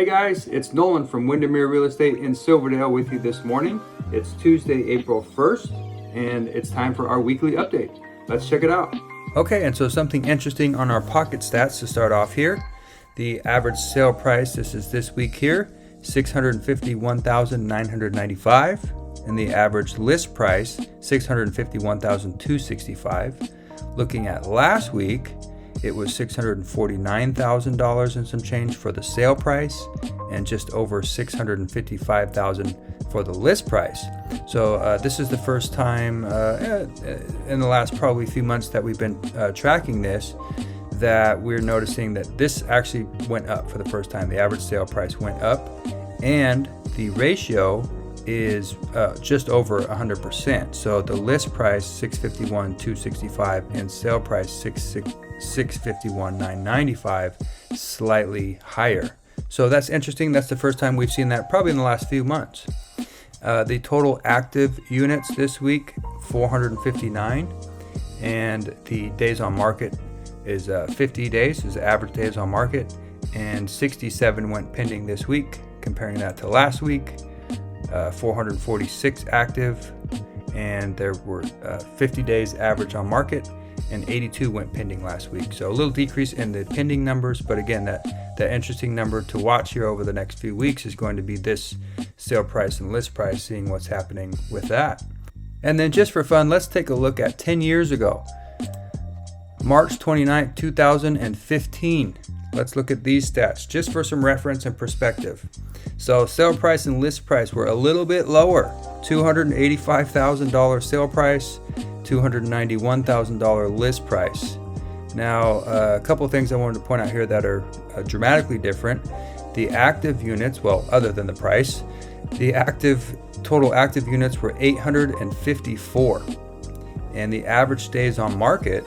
Hey guys, it's Nolan from Windermere Real Estate in Silverdale with you this morning. It's Tuesday, April 1st, and it's time for our weekly update. Let's check it out. Okay, and so something interesting on our pocket stats to start off here. The average sale price, this week here, $651,995, and the average list price, $651,265. Looking at last week, it was $649,000 and some change for the sale price, and just over $655,000 for the list price. So this is the first time in the last probably few months that we've been tracking this, that we're noticing that this actually went up for the first time. The average sale price went up, and the ratio is just over 100%. So the list price $651,265 and sale price $651,995, slightly higher. So that's interesting. That's the first time we've seen that probably in the last few months. The total active units this week, 459, and the days on market is 50 days is the average days on market, and 67 went pending this week. Comparing that to last week, 446 active, and there were 50 days average on market, and 82 went pending last week. So a little decrease in the pending numbers, but again, that interesting number to watch here over the next few weeks is going to be this sale price and list price, seeing what's happening with that. And then just for fun, let's take a look at 10 years ago. March 29th, 2015. Let's look at these stats just for some reference and perspective. So sale price and list price were a little bit lower. $285,000 sale price, $291,000 list price. Now, a couple of things I wanted to point out here that are dramatically different. The active units, well, other than the price, the total active units were 854, and the average days on market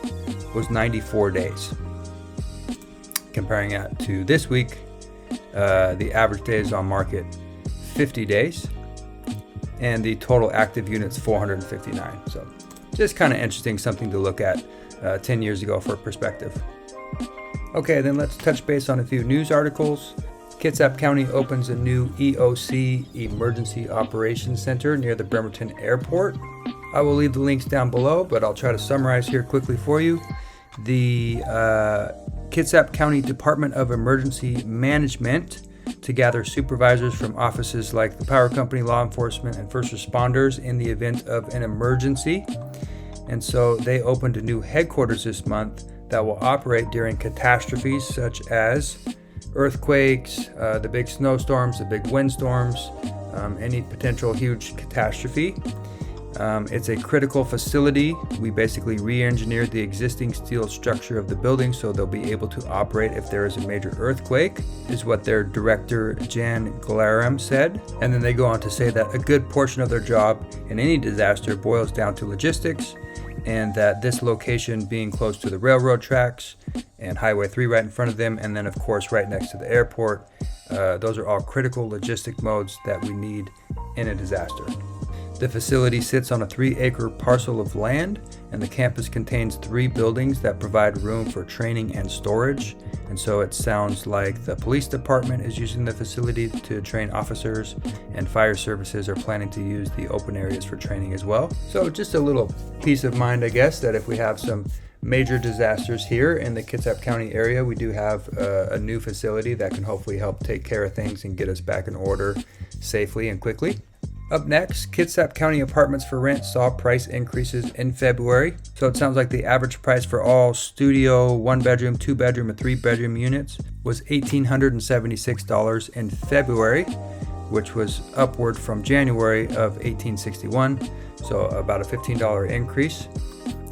was 94 days. Comparing that to this week, the average days on market 50 days, and the total active units 459. So just kind of interesting, something to look at 10 years ago for perspective. Okay, then let's touch base on a few news articles. Kitsap County opens a new EOC, Emergency Operations Center, near the Bremerton Airport. I will leave the links down below, but I'll try to summarize here quickly for you. The Kitsap County Department of Emergency Management to gather supervisors from offices like the power company, law enforcement, and first responders in the event of an emergency. And so they opened a new headquarters this month that will operate during catastrophes such as earthquakes, the big snowstorms, the big windstorms, any potential huge catastrophe. It's a critical facility. We basically re-engineered the existing steel structure of the building so they'll be able to operate if there is a major earthquake, is what their director, Jan Glaram, said. And then they go on to say that a good portion of their job in any disaster boils down to logistics, and that this location being close to the railroad tracks and Highway 3 right in front of them, and then of course right next to the airport, those are all critical logistic modes that we need in a disaster. The facility sits on a 3-acre parcel of land, and the campus contains 3 buildings that provide room for training and storage. And so it sounds like the police department is using the facility to train officers, and fire services are planning to use the open areas for training as well. So just a little peace of mind, I guess, that if we have some major disasters here in the Kitsap County area, we do have a new facility that can hopefully help take care of things and get us back in order safely and quickly. Up next, Kitsap County apartments for rent saw price increases in February. So it sounds like the average price for all studio, 1-bedroom, 2-bedroom, and 3-bedroom units was $1,876 in February, which was upward from January of $1,861, so about a $15 increase.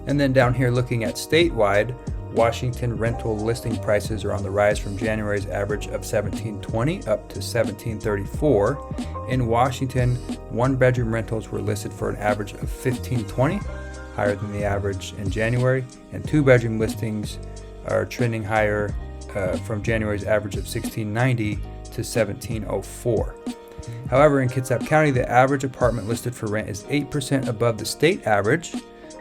And then down here looking at statewide, Washington rental listing prices are on the rise from January's average of $1,720 up to $1,734. In Washington, 1-bedroom rentals were listed for an average of $1,520, higher than the average in January, and 2-bedroom listings are trending higher from January's average of $1,690 to $1,704. However, in Kitsap County, the average apartment listed for rent is 8% above the state average.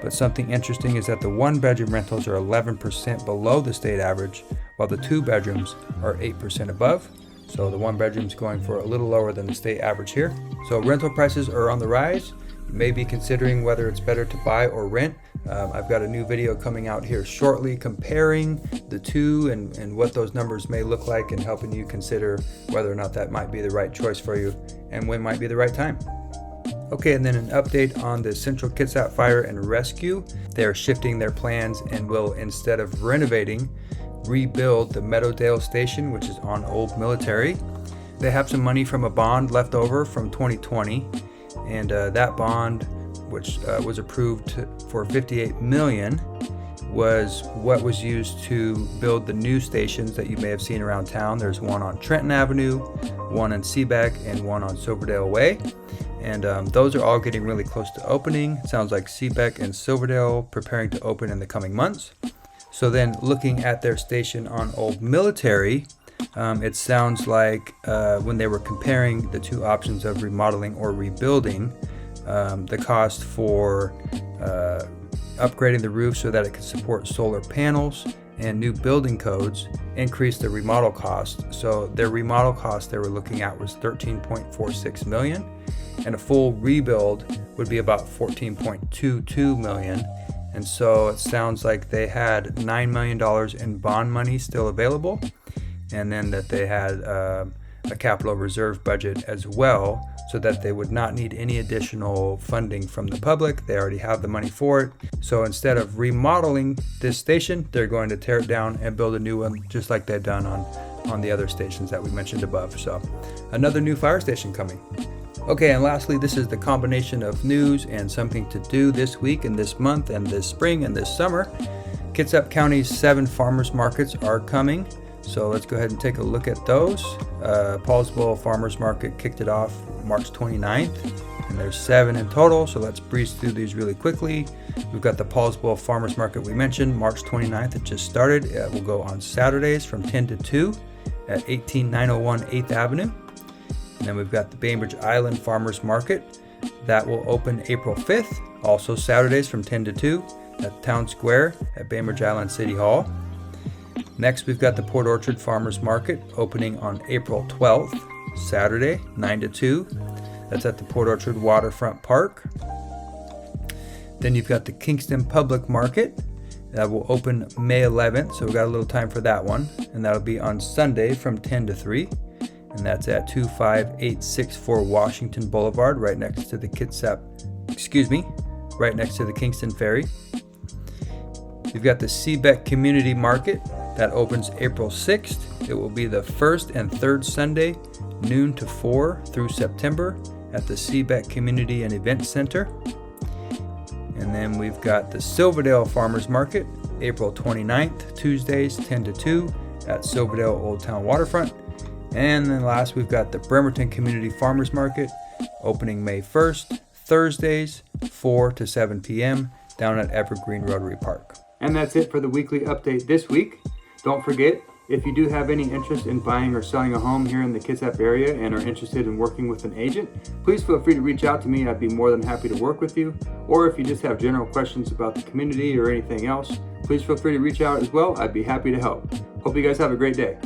But something interesting is that the 1-bedroom rentals are 11% below the state average, while the 2 bedrooms are 8% above. So the 1 bedroom's going for a little lower than the state average here. So rental prices are on the rise. You may be considering whether it's better to buy or rent. I've got a new video coming out here shortly comparing the two and what those numbers may look like, and helping you consider whether or not that might be the right choice for you and when might be the right time. Okay, and then an update on the Central Kitsap Fire and Rescue. They're shifting their plans and will, instead of renovating, rebuild the Meadowdale station, which is on Old Military. They have some money from a bond left over from 2020, and that bond, which was approved for $58 million, was what was used to build the new stations that you may have seen around town. There's one on Trenton Avenue, one in Seabeck, and one on Silverdale Way. And those are all getting really close to opening. It sounds like Seabeck and Silverdale preparing to open in the coming months. So then looking at their station on Old Military, it sounds like when they were comparing the two options of remodeling or rebuilding, the cost for upgrading the roof so that it could support solar panels and new building codes increased the remodel cost. So their remodel cost they were looking at was $13.46 million, and a full rebuild would be about $14.22 million. And so it sounds like they had $9 million in bond money still available, and then that they had a capital reserve budget as well, so that they would not need any additional funding from the public. They already have the money for it. So instead of remodeling this station, they're going to tear it down and build a new one, just like they've done on the other stations that we mentioned above. So another new fire station coming. Okay, and lastly, this is the combination of news and something to do this week and this month and this spring and this summer. Kitsap County's 7 farmers markets are coming. So let's go ahead and take a look at those. Paulsville Farmers Market kicked it off March 29th, and there's 7 in total. So let's breeze through these really quickly. We've got the Paulsville Farmers Market we mentioned, March 29th. It just started. It will go on Saturdays from 10 to 2 at 18901 8th Avenue. And then we've got the Bainbridge Island Farmers Market. That will open April 5th, also Saturdays from 10 to 2 at Town Square at Bainbridge Island City Hall. Next, we've got the Port Orchard Farmers Market opening on April 12th, Saturday, 9 to 2. That's at the Port Orchard Waterfront Park. Then you've got the Kingston Public Market. That will open May 11th, so we've got a little time for that one. And that'll be on Sunday from 10 to 3. And that's at 25864 Washington Boulevard, right next to the right next to the Kingston Ferry. You've got the Seabeck Community Market. That opens April 6th. It will be the first and third Sunday, noon to 4 through September at the Seabeck Community and Event Center. And then we've got the Silverdale Farmers Market, April 29th, Tuesdays, 10 to 2 at Silverdale Old Town Waterfront. And then last, we've got the Bremerton Community Farmers Market, opening May 1st, Thursdays, 4 to 7 p.m. down at Evergreen Rotary Park. And that's it for the weekly update this week. Don't forget, if you do have any interest in buying or selling a home here in the Kitsap area and are interested in working with an agent, please feel free to reach out to me. I'd be more than happy to work with you. Or if you just have general questions about the community or anything else, please feel free to reach out as well. I'd be happy to help. Hope you guys have a great day.